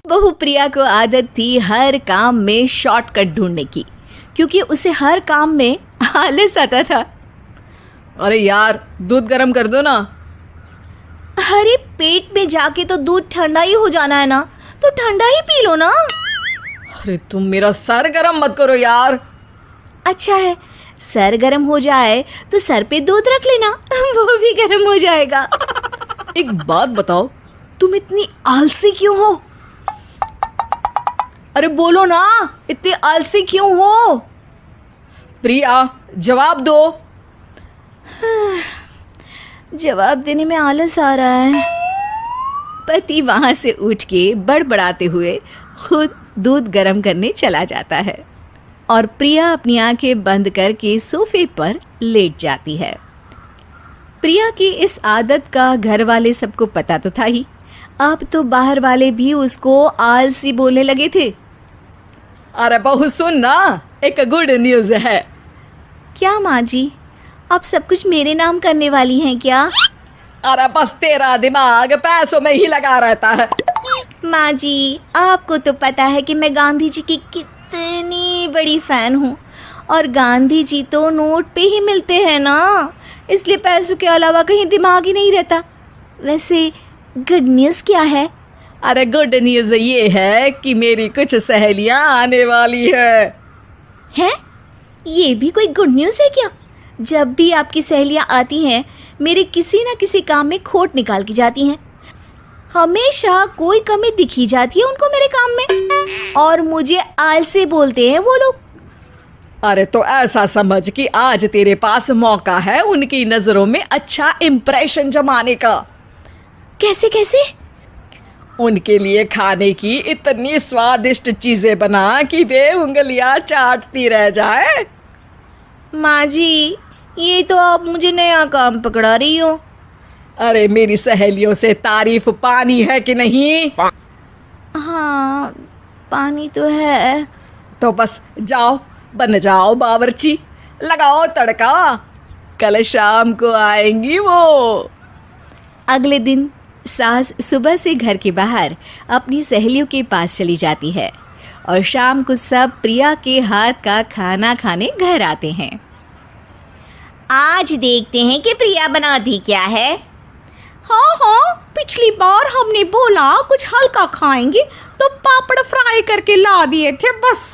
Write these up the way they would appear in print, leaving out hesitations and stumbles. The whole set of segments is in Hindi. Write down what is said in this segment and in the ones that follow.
बहू प्रिया को आदत थी हर काम में शॉर्टकट ढूंढने की, क्योंकि उसे हर काम में आलस आता था। अरे यार, दूध गर्म कर दो ना। अरे पेट में जाके तो दूध ठंडा ही हो जाना है ना, तो ठंडा ही पी लो ना। अरे तुम मेरा सर गर्म मत करो यार। अच्छा है, सर गर्म हो जाए तो सर पे दूध रख लेना, वो भी गर्म हो जाएगा। एक बात बताओ, तुम इतनी आलसी क्यों हो? अरे बोलो ना, इतनी आलसी क्यों हो? प्रिया, जवाब दो। जवाब देने में आलस आ रहा है। पति वहां से उठ के बड़बड़ाते हुए खुद दूध गर्म करने चला जाता है और प्रिया अपनी आंखें बंद करके सोफे पर लेट जाती है। प्रिया की इस आदत का घर वाले सबको पता तो था ही, अब तो बाहर वाले भी उसको आलसी बोलने लगे थे। अरे बहू सुन ना, एक गुड न्यूज़ है। क्या माँ जी, आप सब कुछ मेरे नाम करने वाली हैं क्या? अरे बस तेरा दिमाग पैसों में ही लगा रहता है। माँ जी, आपको तो पता है कि मैं गांधी जी की कितनी बड़ी फैन हूँ, और गांधी जी तो नोट पे ही मिलते हैं ना, इसलिए पैसों के अलावा कहीं दिमाग ही नहीं रहता। वैसे गुड न्यूज़ क्या है? अरे गुड न्यूज़ ये है कि मेरी कुछ सहेलियां आने वाली है। हैं? ये भी कोई गुड न्यूज़ है क्या? जब भी आपकी सहेलियां आती हैं, मेरे किसी न किसी काम में खोट निकाल की जाती हैं। हमेशा कोई कमी दिखी जाती है उनको मेरे काम में, और मुझे आलसी बोलते हैं वो लोग। अरे तो ऐसा समझ कि आज तेरे पास मौका है उनकी नजरों में अच्छा इम्प्रेशन जमाने का। कैसे कैसे? उनके लिए खाने की इतनी स्वादिष्ट चीजें बना कि वे उंगलियां चाटती रह जाए। माँ जी, ये तो आप मुझे नया काम पकड़ा रही हो। अरे मेरी सहेलियों से तारीफ पानी है कि नहीं? हाँ, पानी तो है। तो बस जाओ, बन जाओ बावर्ची, लगाओ तड़का, कल शाम को आएंगी वो। अगले दिन सास सुबह से घर के बाहर अपनी सहेलियों के पास चली जाती है, और शाम को सब प्रिया के हाथ का खाना खाने घर आते हैं। आज देखते हैं कि प्रिया बनाती क्या है। हाँ हाँ, पिछली बार हमने बोला कुछ हल्का खाएंगे तो पापड़ फ्राई करके ला दिए थे बस।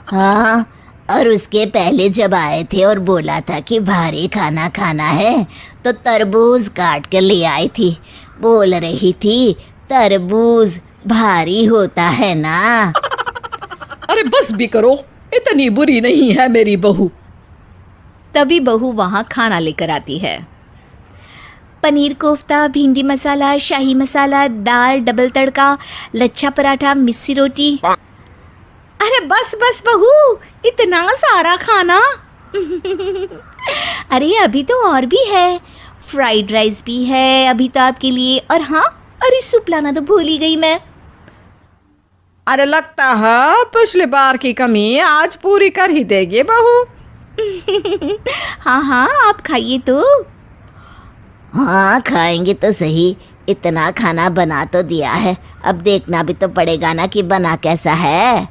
हाँ, और उसके पहले जब आए थे और बोला था कि भारी खाना खाना है तो तरबूज काट कर ले आई थी। बोल रही थी तरबूज भारी होता है ना। अरे बस भी करो, इतनी बुरी नहीं है मेरी बहू। तभी बहू वहाँ खाना लेकर आती है। पनीर कोफ्ता, भिंडी मसाला, शाही मसाला, दाल, डबल तड़का, लच्छा पराठा, मिस्सी रोटी। अरे बस बस बहू, इतना सारा खाना। अरे अभी तो और भी है, फ्राइड राइस भी है अभी तो आपके लिए, और हाँ, अरे सूप लाना तो भूल ही गई मैं। अरे लगता है पिछली बार की कमी आज पूरी कर ही देगी बहू। हाँ हाँ, आप खाइए तो। हाँ, खाएंगे तो सही, इतना खाना बना तो दिया है, अब देखना भी तो पड़ेगा ना कि बना कैसा है।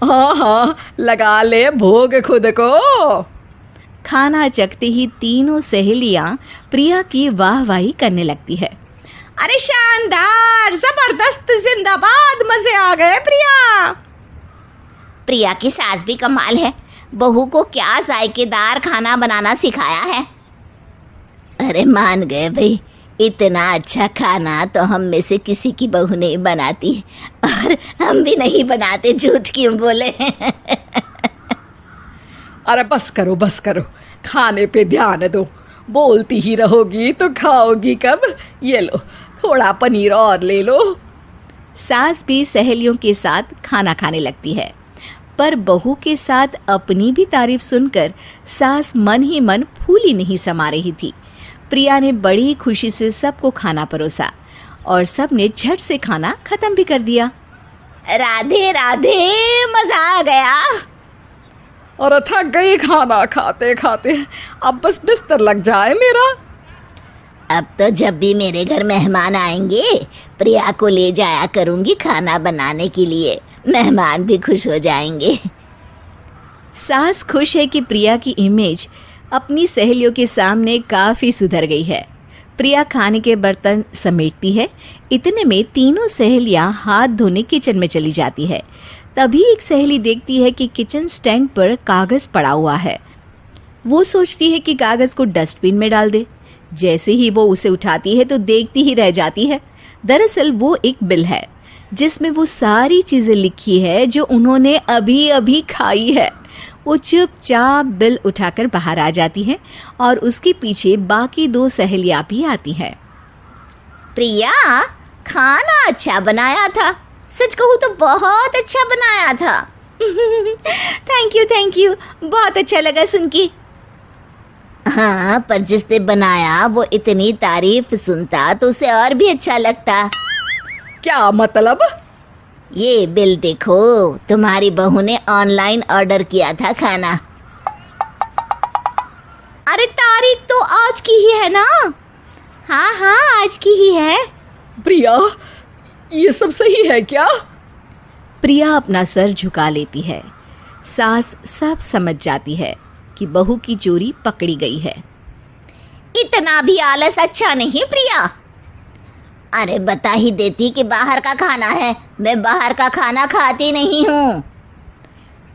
हाँ हाँ, लगा ले भोग खुद को। खाना चखते ही तीनों सहेलियां प्रिया की वाहवाही करने लगती है। अरे शानदार, जबरदस्त, जिंदाबाद, मजे आ गए प्रिया। प्रिया की सास भी कमाल है, बहू को क्या जायकेदार खाना बनाना सिखाया है। अरे मान गए भाई, इतना अच्छा खाना तो हम में से किसी की बहू नहीं बनाती, और हम भी नहीं बनाते, झूठ क्यों बोले। अरे बस करो बस करो, खाने पे ध्यान दो, बोलती ही रहोगी तो खाओगी कब। ये लो, थोड़ा पनीर और ले लो। सास भी सहेलियों के साथ खाना खाने लगती है, पर बहू के साथ अपनी भी तारीफ सुनकर सास मन ही मन फूली नहीं समा रही थी। प्रिया ने बड़ी खुशी से सबको खाना परोसा, और सब ने झट से खाना खत्म भी कर दिया। राधे राधे, मजा आ गया। और थक गई खाना खाते खाते, अब बस बिस्तर लग जाए मेरा। अब तो जब भी मेरे घर मेहमान आएंगे प्रिया को ले जाया करूंगी खाना बनाने के लिए, मेहमान भी खुश हो जाएंगे। सास खुश है कि प्रिया की इमेज अपनी सहेलियों के सामने काफ़ी सुधर गई है। प्रिया खाने के बर्तन समेटती है। इतने में तीनों सहेलियां हाथ धोने किचन में चली जाती है। तभी एक सहेली देखती है कि किचन स्टैंड पर कागज़ पड़ा हुआ है। वो सोचती है कि कागज़ को डस्टबिन में डाल दे। जैसे ही वो उसे उठाती है तो देखती ही रह जाती है। दरअसल वो एक बिल है जिसमें वो सारी चीज़ें लिखी है जो उन्होंने अभी अभी खाई है। वो चुपचाप बिल उठाकर बाहर आ जाती है और उसके पीछे बाकी दो सहेलियां भी आती हैं। प्रिया, खाना अच्छा बनाया था, सच कहूँ तो बहुत अच्छा बनाया था। थैंक यू, बहुत अच्छा लगा सुन के। हाँ, पर जिसने बनाया वो इतनी तारीफ सुनता तो उसे और भी अच्छा लगता। क्या मतलब? ये बिल देखो, तुम्हारी बहू ने ऑनलाइन ऑर्डर किया था खाना। अरे तारीख तो आज की ही है ना? हाँ, आज की ही है। प्रिया, ये सब सही है क्या? प्रिया अपना सर झुका लेती है। सास सब समझ जाती है कि बहू की चोरी पकड़ी गई है। इतना भी आलस अच्छा नहीं प्रिया। अरे बता ही देती कि बाहर का खाना है, मैं बाहर का खाना खाती नहीं हूँ।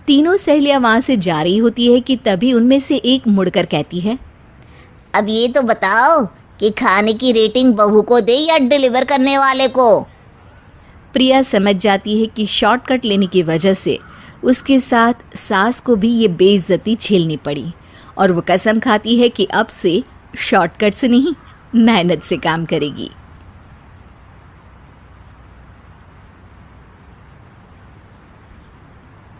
तीनों सहेलियां वहां से जा रही होती है कि तभी उनमें से एक मुड़कर कहती है, अब ये तो बताओ कि खाने की रेटिंग बहू को दे या डिलीवर करने वाले को। प्रिया समझ जाती है कि शॉर्टकट लेने की वजह से उसके साथ सास को भी ये बेइज्जती झेलनी पड़ी और वो कसम खाती है कि अब से शॉर्टकट से नहीं, मेहनत से काम करेगी।